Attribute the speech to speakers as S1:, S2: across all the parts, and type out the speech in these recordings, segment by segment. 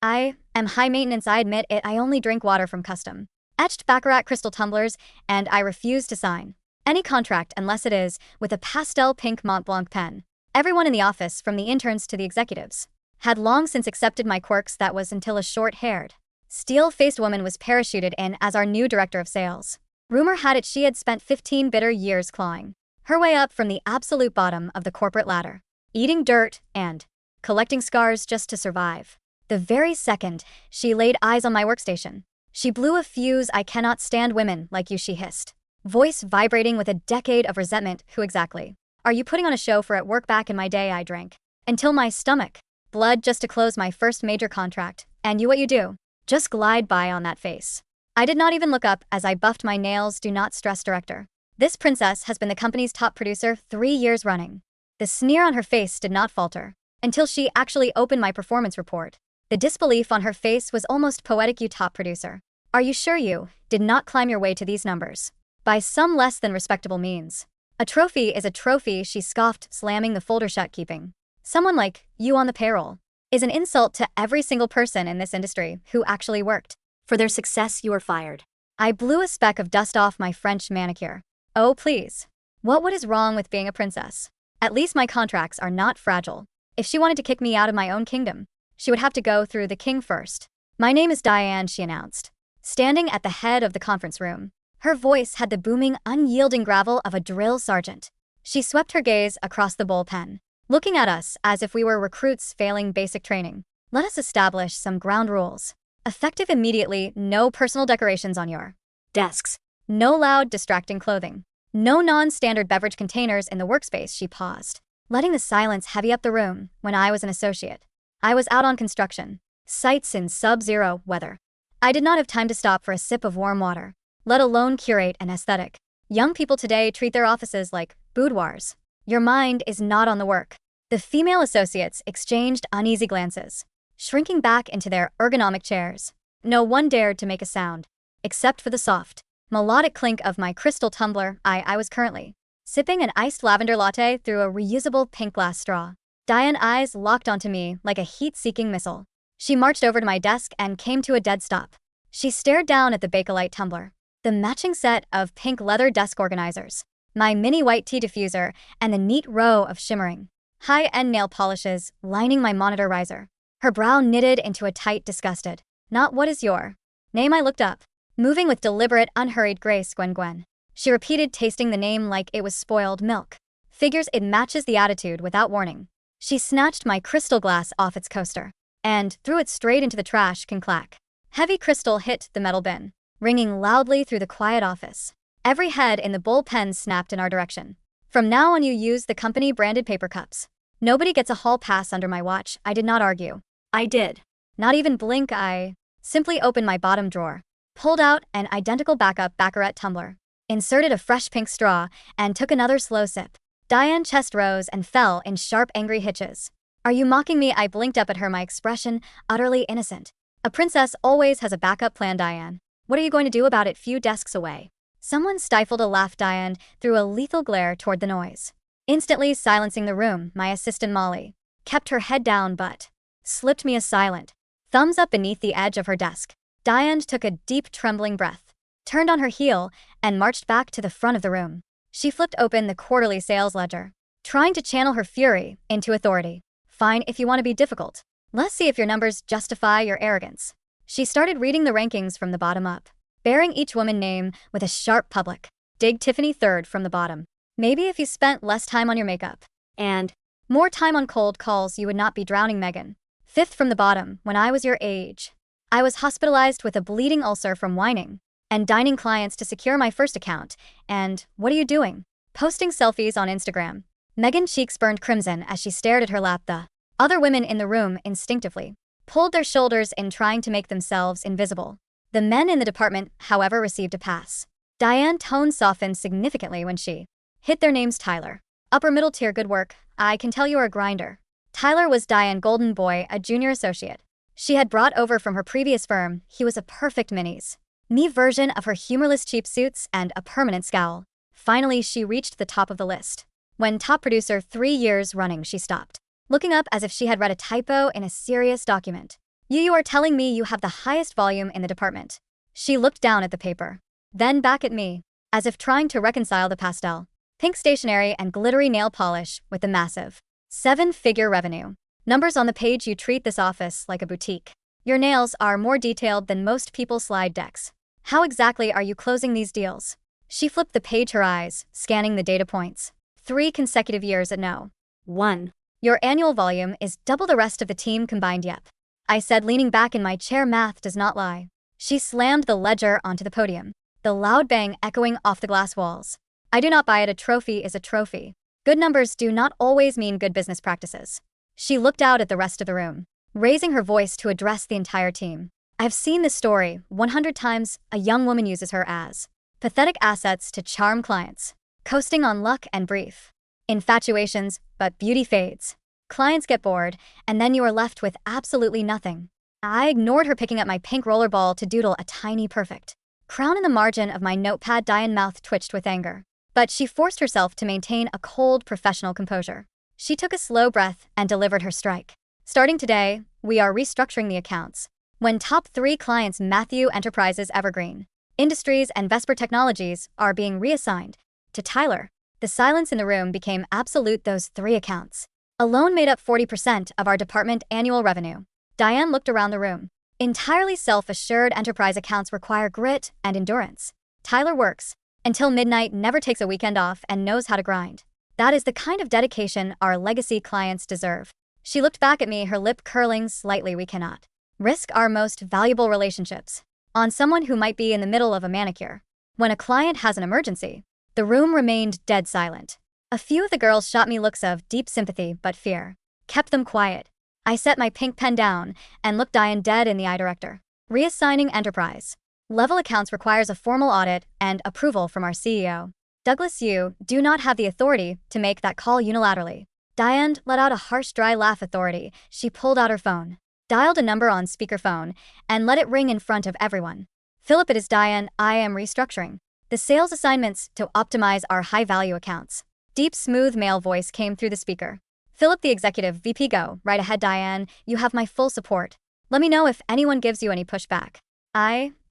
S1: I am high maintenance, I admit it. I only drink water from custom etched Baccarat crystal tumblers, and I refuse to sign any contract unless it is with a pastel pink Mont Blanc pen. Everyone in the office, from the interns to the executives, had long since accepted my quirks. That was until a short-haired, steel-faced woman was parachuted in as our new director of sales. Rumor had it she had spent 15 bitter years clawing her way up from the absolute bottom of the corporate ladder, eating dirt and collecting scars just to survive. The very second she laid eyes on my workstation, she blew a fuse. I cannot stand women like you, she hissed, voice vibrating with a decade of resentment. Who exactly are you putting on a show for at work? Back in my day, I drank until my stomach blood just to close my first major contract, and what you do? Just glide by on that face. I did not even look up as I buffed my nails. Do not stress, director. This princess has been the company's top producer 3 years running. The sneer on her face did not falter until she actually opened my performance report. The disbelief on her face was almost poetic. You top producer. Are you sure you did not climb your way to these numbers by some less than respectable means? A trophy is a trophy, she scoffed, slamming the folder shut. Keeping someone like you on the payroll is an insult to every single person in this industry who actually worked for their success. You are fired. I blew a speck of dust off my French manicure. Oh, please. What is wrong with being a princess? At least my contracts are not fragile. If she wanted to kick me out of my own kingdom, she would have to go through the king first. My name is Diane, she announced, standing at the head of the conference room. Her voice had the booming, unyielding gravel of a drill sergeant. She swept her gaze across the bullpen, looking at us as if we were recruits failing basic training. Let us establish some ground rules. Effective immediately, no personal decorations on your desks. No loud, distracting clothing. No non-standard beverage containers in the workspace. She paused, letting the silence heavy up the room. When I was an associate, I was out on construction sites in sub-zero weather. I did not have time to stop for a sip of warm water, let alone curate an aesthetic. Young people today treat their offices like boudoirs. Your mind is not on the work. The female associates exchanged uneasy glances, shrinking back into their ergonomic chairs. No one dared to make a sound, except for the soft, melodic clink of my crystal tumbler. I was currently sipping an iced lavender latte through a reusable pink glass straw. Diane's eyes locked onto me like a heat-seeking missile. She marched over to my desk and came to a dead stop. She stared down at the Baccarat tumbler, the matching set of pink leather desk organizers, my mini white tea diffuser, and the neat row of shimmering, high-end nail polishes lining my monitor riser. Her brow knitted into a tight, disgusted. Not what is your name? I looked up, moving with deliberate, unhurried grace. Gwen. She repeated, tasting the name like it was spoiled milk. Figures, it matches the attitude without warning. She snatched my crystal glass off its coaster and threw it straight into the trash can. Clack. Heavy crystal hit the metal bin, ringing loudly through the quiet office. Every head in the bullpen snapped in our direction. From now on, you use the company-branded paper cups. Nobody gets a hall pass under my watch. I did not argue. I did not even blink. I simply opened my bottom drawer, pulled out an identical backup Baccarat tumbler, inserted a fresh pink straw, and took another slow sip. Diane's chest rose and fell in sharp, angry hitches. Are you mocking me? I blinked up at her, my expression utterly innocent. A princess always has a backup plan, Diane. What are you going to do about it? Few desks away. Someone stifled a laugh. Diane threw a lethal glare toward the noise, instantly silencing the room. My assistant Molly kept her head down but slipped me a silent thumbs up beneath the edge of her desk. Diane took a deep, trembling breath, turned on her heel, and marched back to the front of the room. She flipped open the quarterly sales ledger, trying to channel her fury into authority. Fine, if you want to be difficult. Let's see if your numbers justify your arrogance. She started reading the rankings from the bottom up, bearing each woman name with a sharp public. Dig Tiffany third from the bottom. Maybe if you spent less time on your makeup and more time on cold calls, you would not be drowning. Megan. Fifth from the bottom. When I was your age, I was hospitalized with a bleeding ulcer from whining and dining clients to secure my first account. And what are you doing? Posting selfies on Instagram. Megan's cheeks burned crimson as she stared at her lap. The other women in the room instinctively pulled their shoulders in, trying to make themselves invisible. The men in the department, however, received a pass. Diane's tone softened significantly when she hit their names. Tyler. Upper middle tier, good work. I can tell you're a grinder. Tyler was Diane Golden Boy, a junior associate she had brought over from her previous firm. He was a perfect me version of her humorless cheap suits and a permanent scowl. Finally, she reached the top of the list. When top producer 3 years running, she stopped, looking up as if she had read a typo in a serious document. You are telling me you have the highest volume in the department." She looked down at the paper, then back at me, as if trying to reconcile the pastel pink stationery and glittery nail polish with the massive seven-figure revenue numbers on the page. "You treat this office like a boutique. Your nails are more detailed than most people's slide decks. How exactly are you closing these deals?" She flipped the page, her eyes scanning the data points. 3 consecutive years at no. 1. "Your annual volume is double the rest of the team combined." "Yep," I said, leaning back in my chair. "Math does not lie." She slammed the ledger onto the podium, the loud bang echoing off the glass walls. "I do not buy it. A trophy is a trophy. Good numbers do not always mean good business practices." She looked out at the rest of the room, raising her voice to address the entire team. "I've seen this story 100 times. A young woman uses her as pathetic assets to charm clients, coasting on luck and brief infatuations, but beauty fades. Clients get bored, and then you are left with absolutely nothing." I ignored her, picking up my pink rollerball to doodle a tiny perfect crown in the margin of my notepad. Diane's mouth twitched with anger, but she forced herself to maintain a cold, professional composure. She took a slow breath and delivered her strike. "Starting today, we are restructuring the accounts. When top 3 clients, Matthew Enterprises, Evergreen Industries, and Vesper Technologies, are being reassigned to Tyler." The silence in the room became absolute. "Those 3 accounts alone made up 40% of our department annual revenue." Diane looked around the room. "Entirely self-assured enterprise accounts require grit and endurance. Tyler works until midnight, never takes a weekend off, and knows how to grind. That is the kind of dedication our legacy clients deserve." She looked back at me, her lip curling slightly. "We cannot risk our most valuable relationships on someone who might be in the middle of a manicure when a client has an emergency." The room remained dead silent. A few of the girls shot me looks of deep sympathy, but fear kept them quiet. I set my pink pen down and looked Diane dead in the eye. "Director, reassigning enterprise level accounts requires a formal audit and approval from our CEO. Douglas, you do not have the authority to make that call unilaterally." Diane let out a harsh, dry laugh. "Authority." She pulled out her phone, dialed a number on speakerphone, and let it ring in front of everyone. "Philip, it is Diane. I am restructuring the sales assignments to optimize our high-value accounts." Deep, smooth male voice came through the speaker. "Philip, the executive VP, go right ahead. Diane, you have my full support. Let me know if anyone gives you any pushback."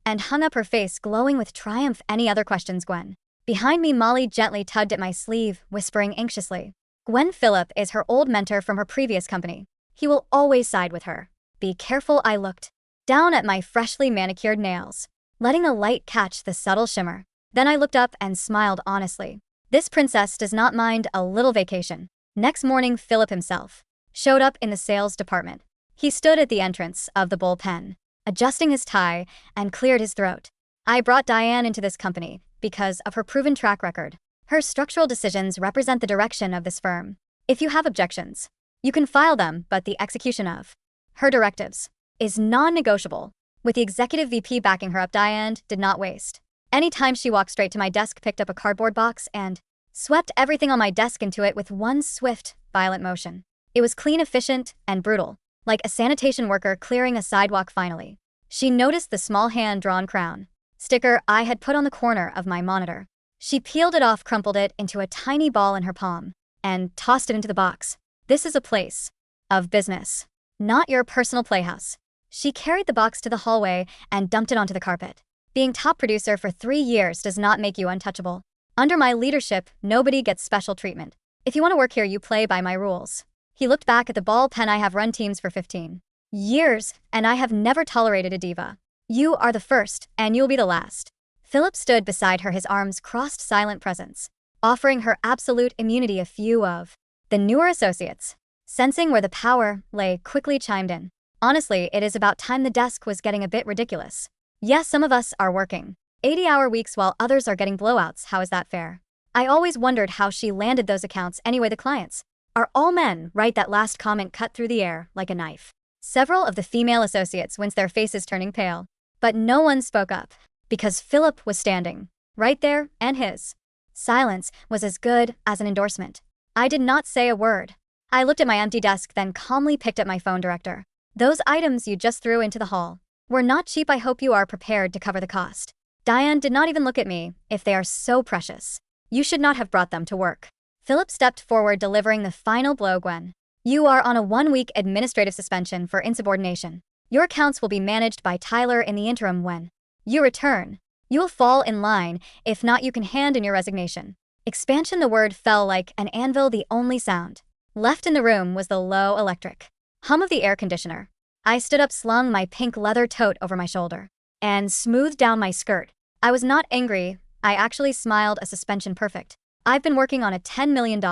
S1: And hung up, her face glowing with triumph. "Any other questions, Gwen?" Behind me, Molly gently tugged at my sleeve, whispering anxiously, "Gwen, Philip is her old mentor from her previous company. He will always side with her. Be careful." I looked down at my freshly manicured nails, letting the light catch the subtle shimmer. Then I looked up and smiled honestly. This princess does not mind a little vacation. Next morning, Philip himself showed up in the sales department. He stood at the entrance of the bullpen, adjusting his tie, and cleared his throat. "I brought Diane into this company because of her proven track record. Her structural decisions represent the direction of this firm. If you have objections, you can file them, but the execution of her directives is non-negotiable." With the executive VP backing her up, Diane did not waste any time. She walked straight to my desk, picked up a cardboard box, and swept everything on my desk into it with one swift, violent motion. It was clean, efficient, and brutal, like a sanitation worker clearing a sidewalk. Finally, she noticed the small hand-drawn crown sticker I had put on the corner of my monitor. She peeled it off, crumpled it into a tiny ball in her palm, and tossed it into the box. "This is a place of business, not your personal playhouse." She carried the box to the hallway and dumped it onto the carpet. "Being top producer for 3 years does not make you untouchable. Under my leadership, nobody gets special treatment. If you want to work here, you play by my rules." He looked back at the ball pen. "I have run teams for 15 years, and I have never tolerated a diva. You are the first, and you'll be the last." Philip stood beside her, his arms crossed, silent presence, offering her absolute immunity. A few of the newer associates, sensing where the power lay, quickly chimed in. "Honestly, it is about time. The desk was getting a bit ridiculous. Yes, some of us are working 80-hour weeks while others are getting blowouts. How is that fair?" I always wondered how she landed those accounts anyway. "The clients are all men, right?" That last comment cut through the air like a knife. Several of the female associates winced, their faces turning pale. But no one spoke up, because Philip was standing right there, and his silence was as good as an endorsement. I did not say a word. I looked at my empty desk, then calmly picked up my phone. "Director, those items you just threw into the hall were not cheap. I hope you are prepared to cover the cost." Diane did not even look at me. "If they are so precious, you should not have brought them to work." Philip stepped forward, delivering the final blow. "Gwen, you are on a 1-week administrative suspension for insubordination. Your accounts will be managed by Tyler in the interim when you return. You will fall in line, if not you can hand in your resignation. Expansion. The word fell like an anvil, the only sound left in the room was the low electric hum of the air conditioner. I stood up, slung my pink leather tote over my shoulder, and smoothed down my skirt. I was not angry, I actually smiled, a suspension perfect. I've been working on a $10 million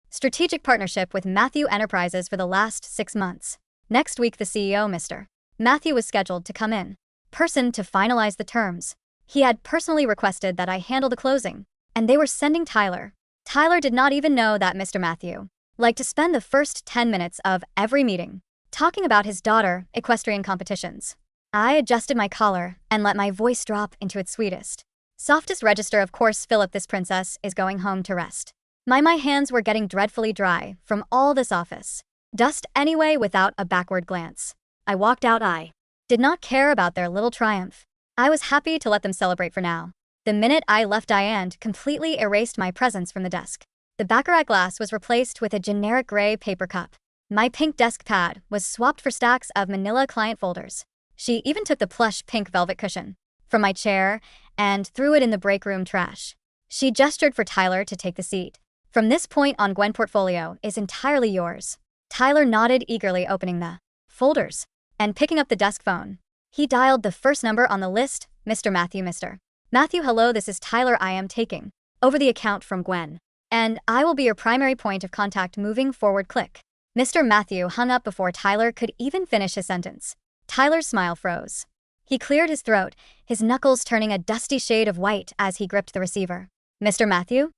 S1: strategic partnership with Matthew Enterprises for the last 6 months. Next week the CEO, Mr. Matthew, was scheduled to come in person to finalize the terms. He had personally requested that I handle the closing, and they were sending Tyler. Tyler did not even know that Mr. Matthew liked to spend the first 10 minutes of every meeting talking about his daughter equestrian competitions. I adjusted my collar and let my voice drop into its sweetest, softest register. Of course, Philip, this princess is going home to rest. My hands were getting dreadfully dry from all this office dust anyway. Without a backward glance, I walked out. I did not care about their little triumph. I was happy to let them celebrate for now. The minute I left, Diane completely erased my presence from the desk. The Baccarat glass was replaced with a generic gray paper cup. My pink desk pad was swapped for stacks of manila client folders. She even took the plush pink velvet cushion from my chair and threw it in the break room trash. She gestured for Tyler to take the seat. From this point on, Gwen, portfolio is entirely yours. Tyler nodded eagerly, opening the folders and picking up the desk phone. He dialed the first number on the list. Mr. Matthew. Mr. Matthew, hello, this is Tyler. I am taking over the account from Gwen, and I will be your primary point of contact moving forward. Click. Mr. Matthew hung up before Tyler could even finish his sentence. Tyler's smile froze. He cleared his throat, his knuckles turning a dusty shade of white as he gripped the receiver. Mr. Matthew?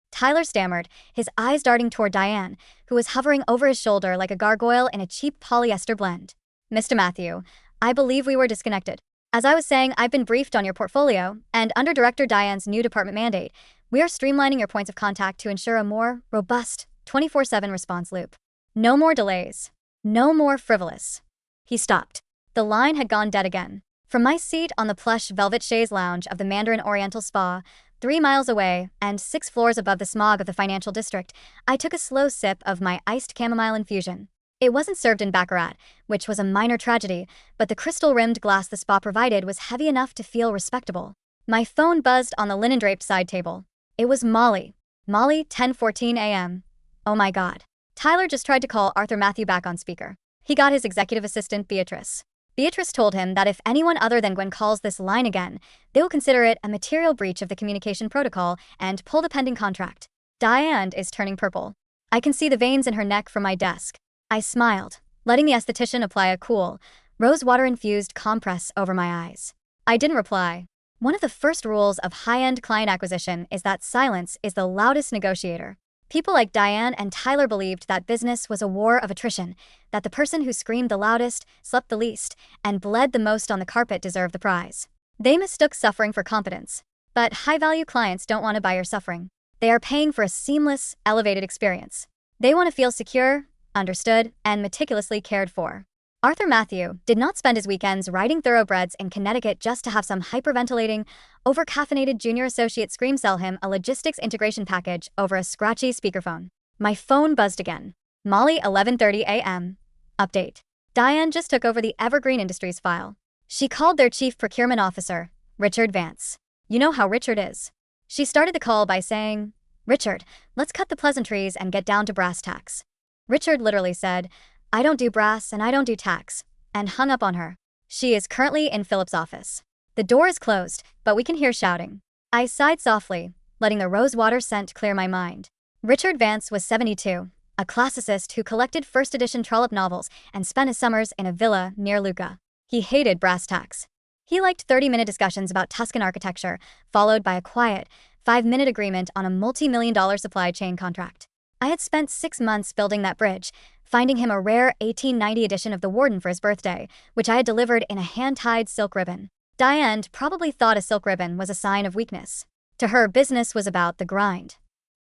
S1: Tyler stammered, his eyes darting toward Diane, who was hovering over his shoulder like a gargoyle in a cheap polyester blend. Mr. Matthew, I believe we were disconnected. As I was saying, I've been briefed on your portfolio, and under Director Diane's new department mandate, we are streamlining your points of contact to ensure a more robust 24/7 response loop. No more delays. No more frivolous. He stopped. The line had gone dead again. From my seat on the plush velvet chaise lounge of the Mandarin Oriental Spa, 3 miles away and 6 floors above the smog of the financial district, I took a slow sip of my iced chamomile infusion. It wasn't served in Baccarat, which was a minor tragedy, but the crystal-rimmed glass the spa provided was heavy enough to feel respectable. My phone buzzed on the linen-draped side table. It was Molly. Molly, 10:14 a.m. Oh my God. Tyler just tried to call Arthur Matthew back on speaker. He got his executive assistant, Beatrice. Beatrice told him that if anyone other than Gwen calls this line again, they will consider it a material breach of the communication protocol and pull the pending contract. Diane is turning purple. I can see the veins in her neck from my desk. I smiled, letting the esthetician apply a cool, rose-water-infused compress over my eyes. I didn't reply. One of the first rules of high-end client acquisition is that silence is the loudest negotiator. People like Diane and Tyler believed that business was a war of attrition, that the person who screamed the loudest, slept the least, and bled the most on the carpet deserved the prize. They mistook suffering for competence. But high-value clients don't want to buy your suffering. They are paying for a seamless, elevated experience. They want to feel secure, understood, and meticulously cared for. Arthur Matthew did not spend his weekends riding thoroughbreds in Connecticut just to have some hyperventilating, over-caffeinated junior associate scream sell him a logistics integration package over a scratchy speakerphone. My phone buzzed again. Molly, 11:30 a.m. Update. Diane just took over the Evergreen Industries file. She called their chief procurement officer, Richard Vance. You know how Richard is. She started the call by saying, "Richard, let's cut the pleasantries and get down to brass tacks." Richard literally said, "I don't do brass and I don't do tacks," and hung up on her. She is currently in Philip's office. The door is closed, but we can hear shouting. I sighed softly, letting the rosewater scent clear my mind. Richard Vance was 72, a classicist who collected first-edition Trollope novels and spent his summers in a villa near Lucca. He hated brass tacks. He liked 30-minute discussions about Tuscan architecture, followed by a quiet, 5-minute agreement on a multi-million-dollar supply chain contract. I had spent 6 months building that bridge, finding him a rare 1890 edition of The Warden for his birthday, which I had delivered in a hand-tied silk ribbon. Diane probably thought a silk ribbon was a sign of weakness. To her, business was about the grind.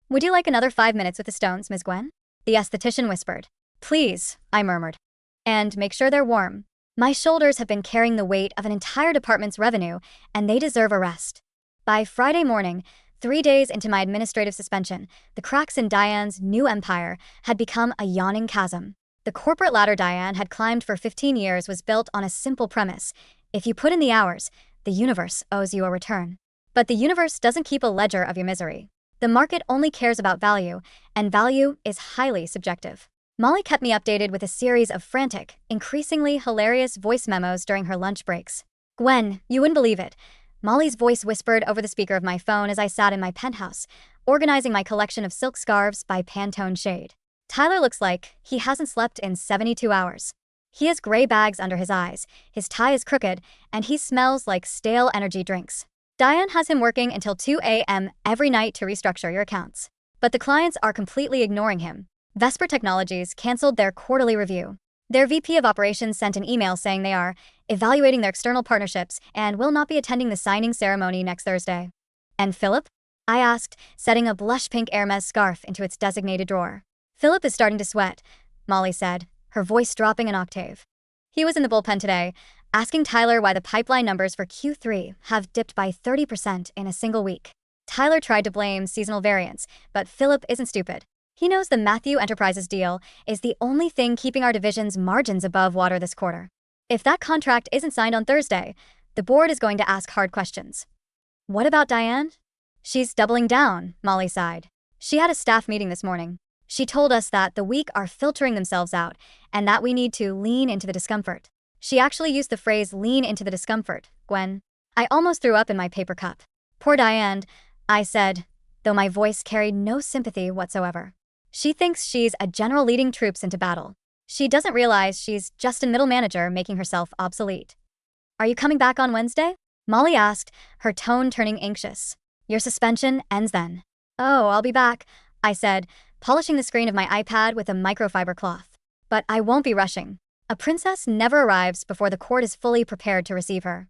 S1: "Would you like another 5 minutes with the stones, Ms. Gwen?" the esthetician whispered. "Please," I murmured. "And make sure they're warm. My shoulders have been carrying the weight of an entire department's revenue, and they deserve a rest." By Friday morning, 3 days into my administrative suspension, the cracks in Diane's new empire had become a yawning chasm. The corporate ladder Diane had climbed for 15 years was built on a simple premise. If you put in the hours, the universe owes you a return. But the universe doesn't keep a ledger of your misery. The market only cares about value, and value is highly subjective. Molly kept me updated with a series of frantic, increasingly hilarious voice memos during her lunch breaks. "Gwen, you wouldn't believe it." Molly's voice whispered over the speaker of my phone as I sat in my penthouse, organizing my collection of silk scarves by Pantone shade. "Tyler looks like he hasn't slept in 72 hours. He has gray bags under his eyes, his tie is crooked, and he smells like stale energy drinks. Diane has him working until 2 a.m. every night to restructure your accounts. But the clients are completely ignoring him. Vesper Technologies canceled their quarterly review. Their VP of Operations sent an email saying they are evaluating their external partnerships and will not be attending the signing ceremony next Thursday." "And Philip?" I asked, setting a blush pink Hermes scarf into its designated drawer. "Philip is starting to sweat," Molly said, her voice dropping an octave. "He was in the bullpen today, asking Tyler why the pipeline numbers for Q3 have dipped by 30% in a single week. Tyler tried to blame seasonal variance, but Philip isn't stupid. He knows the Matthew Enterprises deal is the only thing keeping our division's margins above water this quarter. If that contract isn't signed on Thursday, the board is going to ask hard questions." "What about Diane?" "She's doubling down," Molly sighed. "She had a staff meeting this morning. She told us that the weak are filtering themselves out and that we need to lean into the discomfort. She actually used the phrase lean into the discomfort, Gwen." I almost threw up in my paper cup. "Poor Diane," I said, though my voice carried no sympathy whatsoever. "She thinks she's a general leading troops into battle. She doesn't realize she's just a middle manager making herself obsolete." "Are you coming back on Wednesday?" Molly asked, her tone turning anxious. "Your suspension ends then." "Oh, I'll be back," I said, polishing the screen of my iPad with a microfiber cloth. "But I won't be rushing. A princess never arrives before the court is fully prepared to receive her."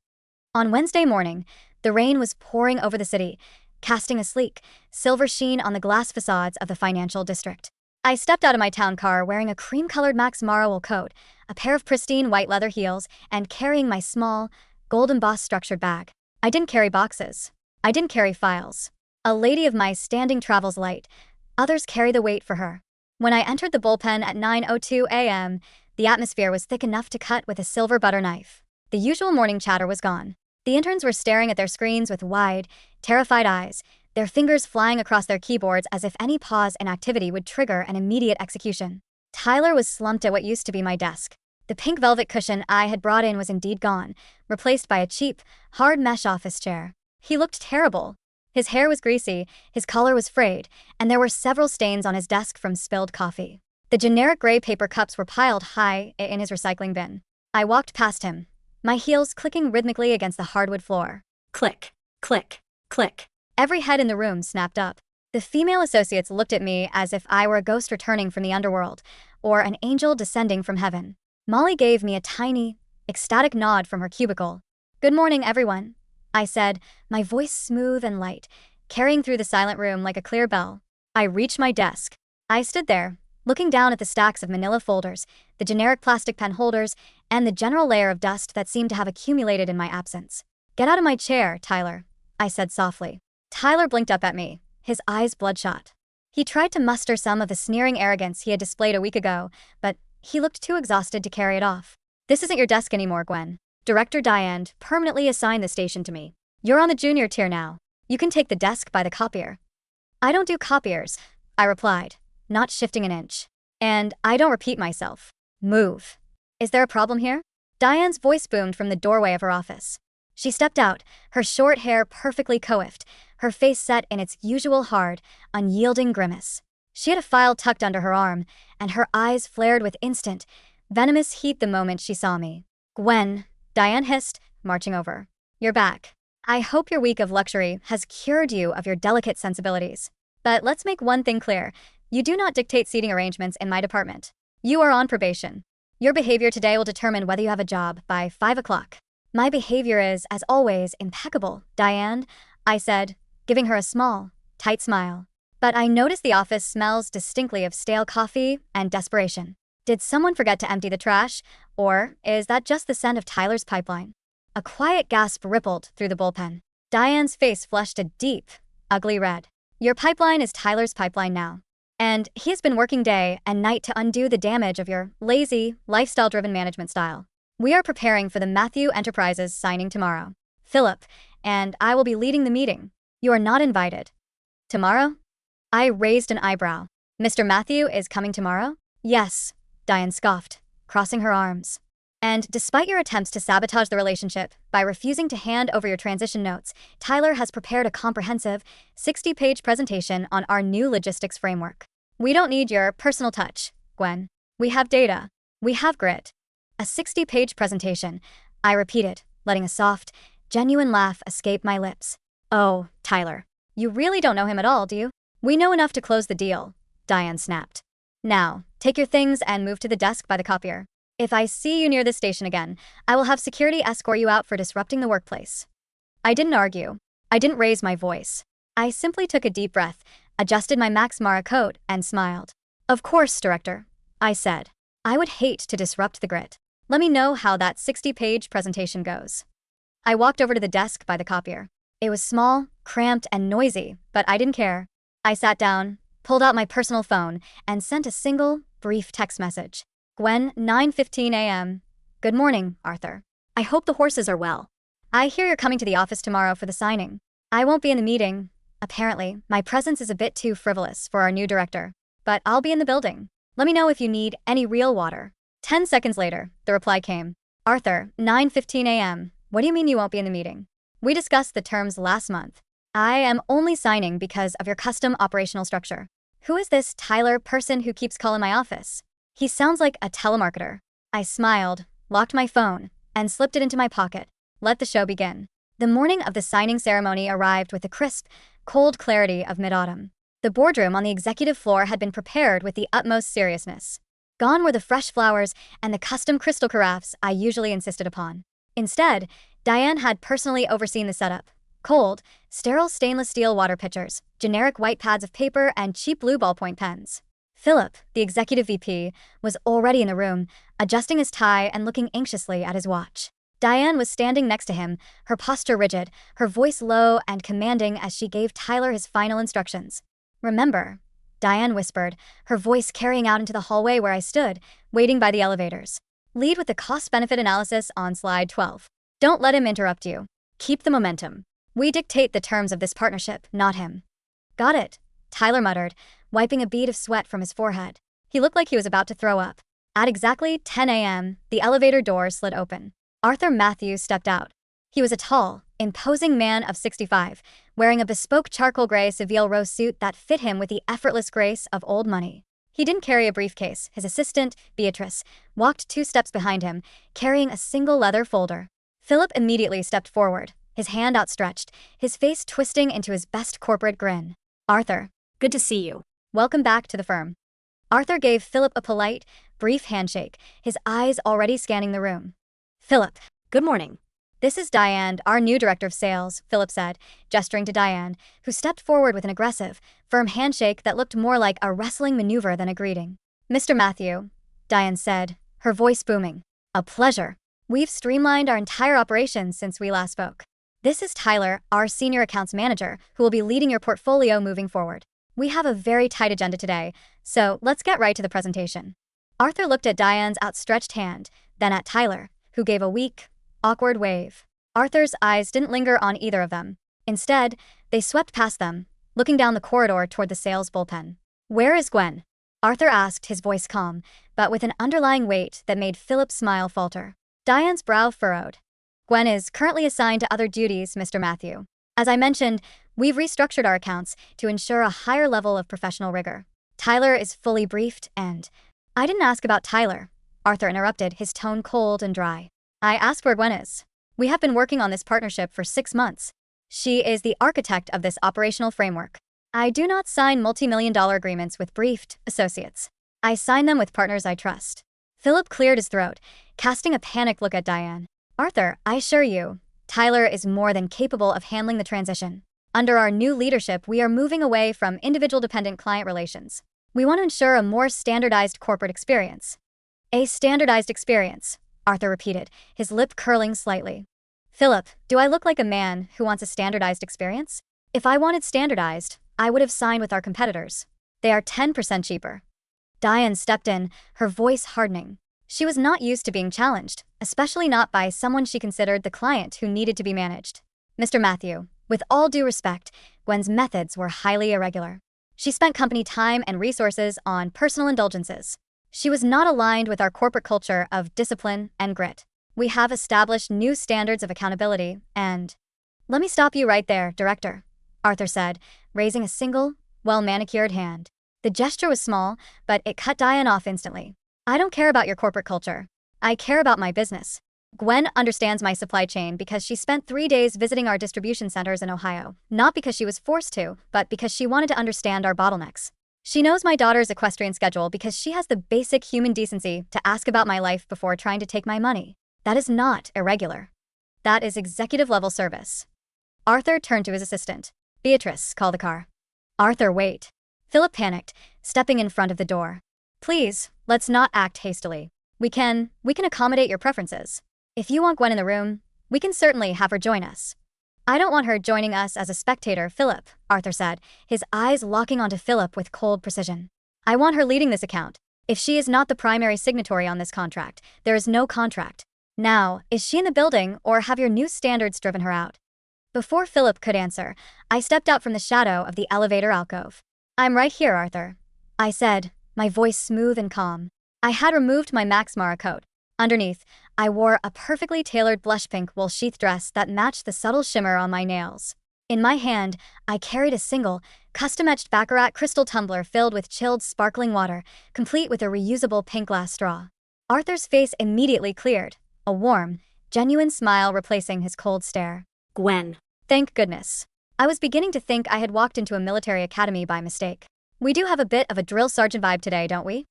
S1: On Wednesday morning, the rain was pouring over the city, casting a sleek, silver sheen on the glass facades of the financial district. I stepped out of my town car wearing a cream-colored Max Mara wool coat, a pair of pristine white leather heels, and carrying my small, gold-embossed structured bag. I didn't carry boxes. I didn't carry files. A lady of my standing travels light. Others carry the weight for her. When I entered the bullpen at 9:02 a.m., the atmosphere was thick enough to cut with a silver butter knife. The usual morning chatter was gone. The interns were staring at their screens with wide, terrified eyes, their fingers flying across their keyboards as if any pause in activity would trigger an immediate execution. Tyler was slumped at what used to be my desk. The pink velvet cushion I had brought in was indeed gone, replaced by a cheap, hard mesh office chair. He looked terrible. His hair was greasy, his collar was frayed, and there were several stains on his desk from spilled coffee. The generic gray paper cups were piled high in his recycling bin. I walked past him, my heels clicking rhythmically against the hardwood floor. Click, click, click. Every head in the room snapped up. The female associates looked at me as if I were a ghost returning from the underworld, or an angel descending from heaven. Molly gave me a tiny, ecstatic nod from her cubicle. "Good morning, everyone," I said, my voice smooth and light, carrying through the silent room like a clear bell. I reached my desk. I stood there, looking down at the stacks of manila folders, the generic plastic pen holders, and the general layer of dust that seemed to have accumulated in my absence. "Get out of my chair, Tyler," I said softly. Tyler blinked up at me, his eyes bloodshot. He tried to muster some of the sneering arrogance he had displayed a week ago, but he looked too exhausted to carry it off. "This isn't your desk anymore, Gwen. Director Diane permanently assigned the station to me. You're on the junior tier now. You can take the desk by the copier." "I don't do copiers," I replied, not shifting an inch. "And I don't repeat myself. Move." "Is there a problem here?" Diane's voice boomed from the doorway of her office. She stepped out, her short hair perfectly coiffed, her face set in its usual hard, unyielding grimace. She had a file tucked under her arm, and her eyes flared with instant, venomous heat the moment she saw me. "Gwen," Diane hissed, marching over. "You're back. I hope your week of luxury has cured you of your delicate sensibilities. But let's make one thing clear. You do not dictate seating arrangements in my department. You are on probation. Your behavior today will determine whether you have a job by 5 o'clock. "My behavior is, as always, impeccable, Diane," I said, giving her a small, tight smile. "But I notice the office smells distinctly of stale coffee and desperation. Did someone forget to empty the trash, or is that just the scent of Tyler's pipeline?" A quiet gasp rippled through the bullpen. Diane's face flushed a deep, ugly red. "Your pipeline is Tyler's pipeline now. And he has been working day and night to undo the damage of your lazy, lifestyle-driven management style. We are preparing for the Matthew Enterprises signing tomorrow. Philip, and I will be leading the meeting. You are not invited. Tomorrow? I raised an eyebrow. Mr. Matthew is coming tomorrow? Yes, Diane scoffed, crossing her arms. And despite your attempts to sabotage the relationship by refusing to hand over your transition notes, Tyler has prepared a comprehensive 60-page presentation on our new logistics framework. We don't need your personal touch, Gwen. We have data. We have grit. A 60-page presentation, I repeated, letting a soft, genuine laugh escape my lips. Oh, Tyler. You really don't know him at all, do you? We know enough to close the deal, Diane snapped. Now, take your things and move to the desk by the copier. If I see you near this station again, I will have security escort you out for disrupting the workplace. I didn't argue. I didn't raise my voice. I simply took a deep breath, adjusted my Max Mara coat, and smiled. Of course, Director, I said. I would hate to disrupt the grit. Let me know how that 60-page presentation goes. I walked over to the desk by the copier. It was small, cramped, and noisy, but I didn't care. I sat down, pulled out my personal phone, and sent a single, brief text message. Gwen, 9:15 a.m. Good morning, Arthur. I hope the horses are well. I hear you're coming to the office tomorrow for the signing. I won't be in the meeting. Apparently, my presence is a bit too frivolous for our new director. But I'll be in the building. Let me know if you need any real water. 10 seconds later, the reply came. Arthur, 9:15 a.m. What do you mean you won't be in the meeting? We discussed the terms last month. I am only signing because of your custom operational structure. Who is this Tyler person who keeps calling my office? He sounds like a telemarketer. I smiled, locked my phone, and slipped it into my pocket. Let the show begin. The morning of the signing ceremony arrived with the crisp, cold clarity of mid-autumn. The boardroom on the executive floor had been prepared with the utmost seriousness. Gone were the fresh flowers and the custom crystal carafes I usually insisted upon. Instead, Diane had personally overseen the setup. Cold, sterile stainless steel water pitchers, generic white pads of paper, and cheap blue ballpoint pens. Philip, the executive VP, was already in the room, adjusting his tie and looking anxiously at his watch. Diane was standing next to him, her posture rigid, her voice low and commanding as she gave Tyler his final instructions. Remember, Diane whispered, her voice carrying out into the hallway where I stood, waiting by the elevators. Lead with the cost-benefit analysis on slide 12. Don't let him interrupt you. Keep the momentum. We dictate the terms of this partnership, not him. Got it, Tyler muttered, wiping a bead of sweat from his forehead. He looked like he was about to throw up. At exactly 10 a.m., the elevator door slid open. Arthur Matthews stepped out. He was a tall, imposing man of 65, wearing a bespoke charcoal gray Seville rose suit that fit him with the effortless grace of old money. He didn't carry a briefcase. His assistant, Beatrice, walked 2 steps behind him, carrying a single leather folder. Philip immediately stepped forward, his hand outstretched, his face twisting into his best corporate grin. Arthur, good to see you. Welcome back to the firm. Arthur gave Philip a polite, brief handshake, his eyes already scanning the room. Philip, good morning. This is Diane, our new director of sales, Philip said, gesturing to Diane, who stepped forward with an aggressive, firm handshake that looked more like a wrestling maneuver than a greeting. Mr. Matthew, Diane said, her voice booming. A pleasure. We've streamlined our entire operation since we last spoke. This is Tyler, our senior accounts manager, who will be leading your portfolio moving forward. We have a very tight agenda today, so let's get right to the presentation. Arthur looked at Diane's outstretched hand, then at Tyler, who gave a weak, awkward wave. Arthur's eyes didn't linger on either of them. Instead, they swept past them, looking down the corridor toward the sales bullpen. Where is Gwen? Arthur asked, his voice calm, but with an underlying weight that made Philip's smile falter. Diane's brow furrowed. Gwen is currently assigned to other duties, Mr. Matthew. As I mentioned, we've restructured our accounts to ensure a higher level of professional rigor. Tyler is fully briefed and— I didn't ask about Tyler, Arthur interrupted, his tone cold and dry. I asked where Gwen is. We have been working on this partnership for 6 months. She is the architect of this operational framework. I do not sign multi-million-dollar agreements with briefed associates. I sign them with partners I trust. Philip cleared his throat, casting a panicked look at Diane. Arthur, I assure you, Tyler is more than capable of handling the transition. Under our new leadership, we are moving away from individual-dependent client relations. We want to ensure a more standardized corporate experience. A standardized experience, Arthur repeated, his lip curling slightly. Philip, do I look like a man who wants a standardized experience? If I wanted standardized, I would have signed with our competitors. They are 10% cheaper. Diane stepped in, her voice hardening. She was not used to being challenged, especially not by someone she considered the client who needed to be managed. Mr. Matthew, with all due respect, Gwen's methods were highly irregular. She spent company time and resources on personal indulgences. She was not aligned with our corporate culture of discipline and grit. We have established new standards of accountability and… Let me stop you right there, Director, Arthur said, raising a single, well-manicured hand. The gesture was small, but it cut Diane off instantly. I don't care about your corporate culture. I care about my business. Gwen understands my supply chain because she spent 3 days visiting our distribution centers in Ohio, not because she was forced to, but because she wanted to understand our bottlenecks. She knows my daughter's equestrian schedule because she has the basic human decency to ask about my life before trying to take my money. That is not irregular. That is executive-level service. Arthur turned to his assistant. Beatrice, call the car. Arthur, wait. Philip panicked, stepping in front of the door. Please, let's not act hastily. We can accommodate your preferences. If you want Gwen in the room, we can certainly have her join us. I don't want her joining us as a spectator, Philip, Arthur said, his eyes locking onto Philip with cold precision. I want her leading this account. If she is not the primary signatory on this contract, there is no contract. Now, is she in the building or have your new standards driven her out? Before Philip could answer, I stepped out from the shadow of the elevator alcove. I'm right here, Arthur, I said, my voice smooth and calm. I had removed my Max Mara coat. Underneath, I wore a perfectly tailored blush pink wool sheath dress that matched the subtle shimmer on my nails. In my hand, I carried a single, custom-etched Baccarat crystal tumbler filled with chilled sparkling water, complete with a reusable pink glass straw. Arthur's face immediately cleared, a warm, genuine smile replacing his cold stare.
S2: Gwen.
S1: Thank goodness. I was beginning to think I had walked into a military academy by mistake. We do have a bit of a drill sergeant vibe today, don't we?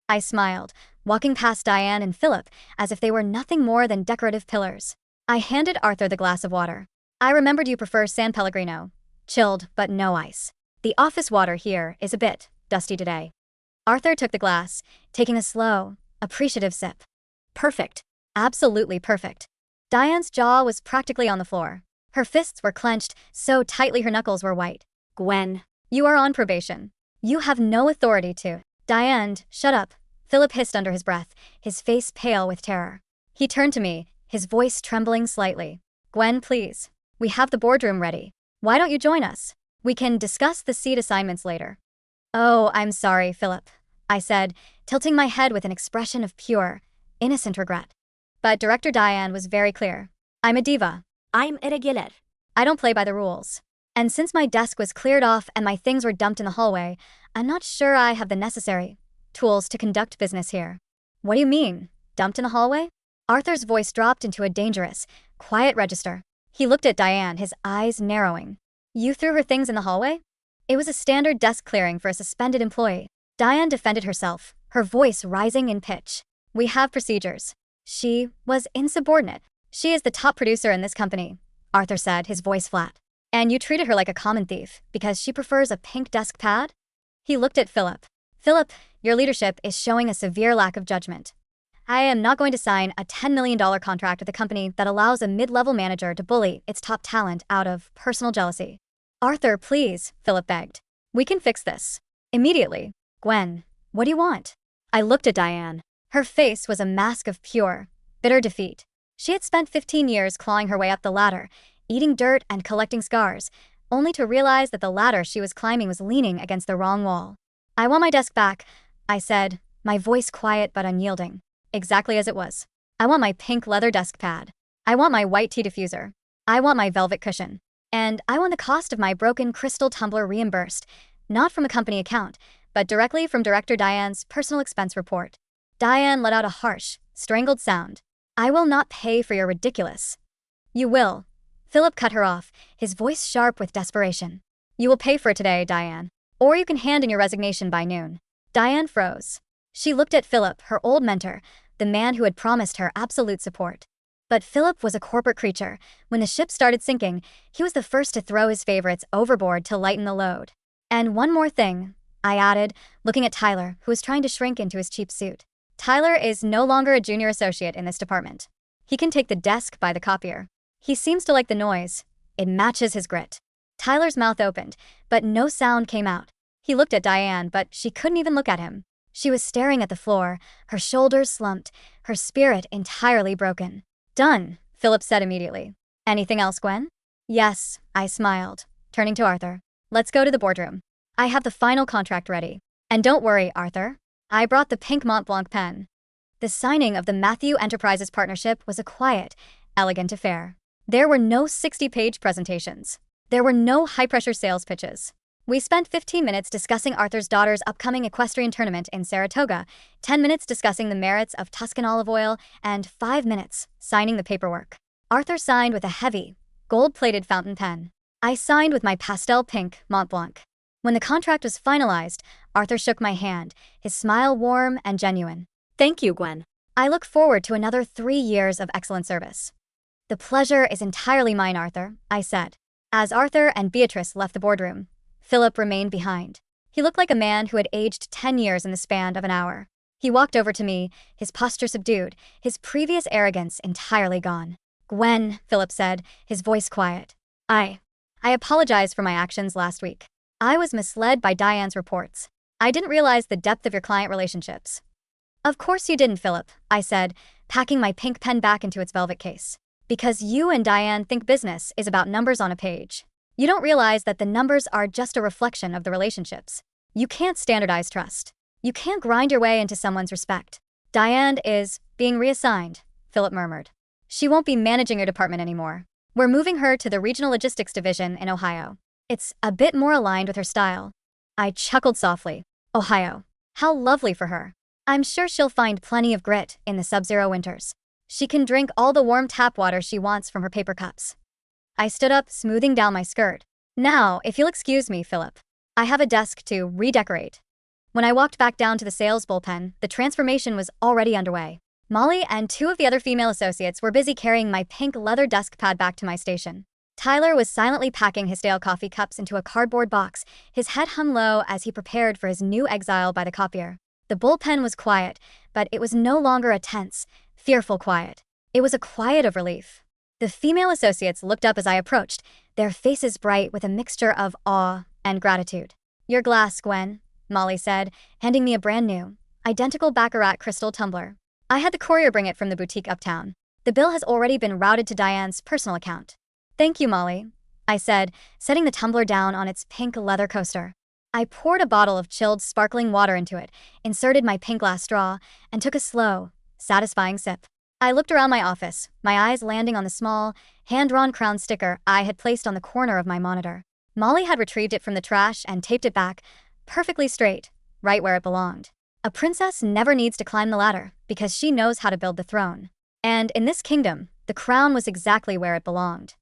S1: I smiled, walking past Diane and Philip as if they were nothing more than decorative pillars. I handed Arthur the glass of water. I remembered you prefer San Pellegrino. Chilled, but no ice. The office water here is a bit dusty today. Arthur took the glass, taking a slow, appreciative sip. Perfect. Absolutely perfect. Diane's jaw was practically on the floor. Her fists were clenched so tightly her knuckles were white.
S2: Gwen.
S1: You are on probation. You have no authority to… Diane, shut up, Philip hissed under his breath, his face pale with terror. He turned to me, his voice trembling slightly. Gwen, please. We have the boardroom ready. Why don't you join us? We can discuss the seat assignments later. Oh, I'm sorry, Philip, I said, tilting my head with an expression of pure, innocent regret. But Director Diane was very clear. I'm a diva.
S2: I'm irregular.
S1: I don't play by the rules. And since my desk was cleared off and my things were dumped in the hallway, I'm not sure I have the necessary tools to conduct business here. What do you mean, dumped in the hallway? Arthur's voice dropped into a dangerous, quiet register. He looked at Diane, his eyes narrowing. You threw her things in the hallway? It was a standard desk clearing for a suspended employee. Diane defended herself, her voice rising in pitch. We have procedures. She was insubordinate. She is the top producer in this company, Arthur said, his voice flat. And you treated her like a common thief because she prefers a pink desk pad? He looked at Philip. Philip, your leadership is showing a severe lack of judgment. I am not going to sign a $10 million contract with a company that allows a mid-level manager to bully its top talent out of personal jealousy. Arthur, please, Philip begged. We can fix this. Immediately. Gwen, what do you want? I looked at Diane. Her face was a mask of pure, bitter defeat. She had spent 15 years clawing her way up the ladder, eating dirt and collecting scars, only to realize that the ladder she was climbing was leaning against the wrong wall. I want my desk back, I said, my voice quiet but unyielding. Exactly as it was. I want my pink leather desk pad. I want my white tea diffuser. I want my velvet cushion. And I want the cost of my broken crystal tumbler reimbursed, not from a company account, but directly from Director Diane's personal expense report. Diane let out a harsh, strangled sound. I will not pay for your ridiculous. You will. Philip cut her off, his voice sharp with desperation. You will pay for it today, Diane. Or you can hand in your resignation by noon. Diane froze. She looked at Philip, her old mentor, the man who had promised her absolute support. But Philip was a corporate creature. When the ship started sinking, he was the first to throw his favorites overboard to lighten the load. And one more thing, I added, looking at Tyler, who was trying to shrink into his cheap suit. Tyler is no longer a junior associate in this department. He can take the desk by the copier. He seems to like the noise. It matches his grit. Tyler's mouth opened, but no sound came out. He looked at Diane, but she couldn't even look at him. She was staring at the floor, her shoulders slumped, her spirit entirely broken. Done, Philip said immediately. Anything else, Gwen? Yes, I smiled, turning to Arthur. Let's go to the boardroom. I have the final contract ready. And don't worry, Arthur. I brought the pink Mont Blanc pen. The signing of the Matthew Enterprises partnership was a quiet, elegant affair. There were no 60-page presentations. There were no high-pressure sales pitches. We spent 15 minutes discussing Arthur's daughter's upcoming equestrian tournament in Saratoga, 10 minutes discussing the merits of Tuscan olive oil, and 5 minutes signing the paperwork. Arthur signed with a heavy, gold-plated fountain pen. I signed with my pastel pink Mont Blanc. When the contract was finalized, Arthur shook my hand, his smile warm and genuine. Thank you, Gwen. I look forward to another 3 years of excellent service. The pleasure is entirely mine, Arthur, I said. As Arthur and Beatrice left the boardroom, Philip remained behind. He looked like a man who had aged 10 years in the span of an hour. He walked over to me, his posture subdued, his previous arrogance entirely gone. Gwen, Philip said, his voice quiet. I apologize for my actions last week. I was misled by Diane's reports. I didn't realize the depth of your client relationships. Of course you didn't, Philip, I said, packing my pink pen back into its velvet case. Because you and Diane think business is about numbers on a page. You don't realize that the numbers are just a reflection of the relationships. You can't standardize trust. You can't grind your way into someone's respect. Diane is being reassigned, Philip murmured. She won't be managing your department anymore. We're moving her to the Regional Logistics Division in Ohio. It's a bit more aligned with her style. I chuckled softly. Ohio. How lovely for her. I'm sure she'll find plenty of grit in the sub-zero winters. She can drink all the warm tap water she wants from her paper cups. I stood up, smoothing down my skirt. Now, if you'll excuse me, Philip. I have a desk to redecorate. When I walked back down to the sales bullpen, the transformation was already underway. Molly and 2 of the other female associates were busy carrying my pink leather desk pad back to my station. Tyler was silently packing his stale coffee cups into a cardboard box, his head hung low as he prepared for his new exile by the copier. The bullpen was quiet, but it was no longer a tense, fearful quiet. It was a quiet of relief. The female associates looked up as I approached, their faces bright with a mixture of awe and gratitude. Your glass, Gwen, Molly said, handing me a brand new, identical Baccarat crystal tumbler. I had the courier bring it from the boutique uptown. The bill has already been routed to Diane's personal account. Thank you, Molly, I said, setting the tumbler down on its pink leather coaster. I poured a bottle of chilled sparkling water into it, inserted my pink glass straw, and took a slow, satisfying sip. I looked around my office, my eyes landing on the small, hand-drawn crown sticker I had placed on the corner of my monitor. Molly had retrieved it from the trash and taped it back, perfectly straight, right where it belonged. A princess never needs to climb the ladder because she knows how to build the throne. And in this kingdom, the crown was exactly where it belonged.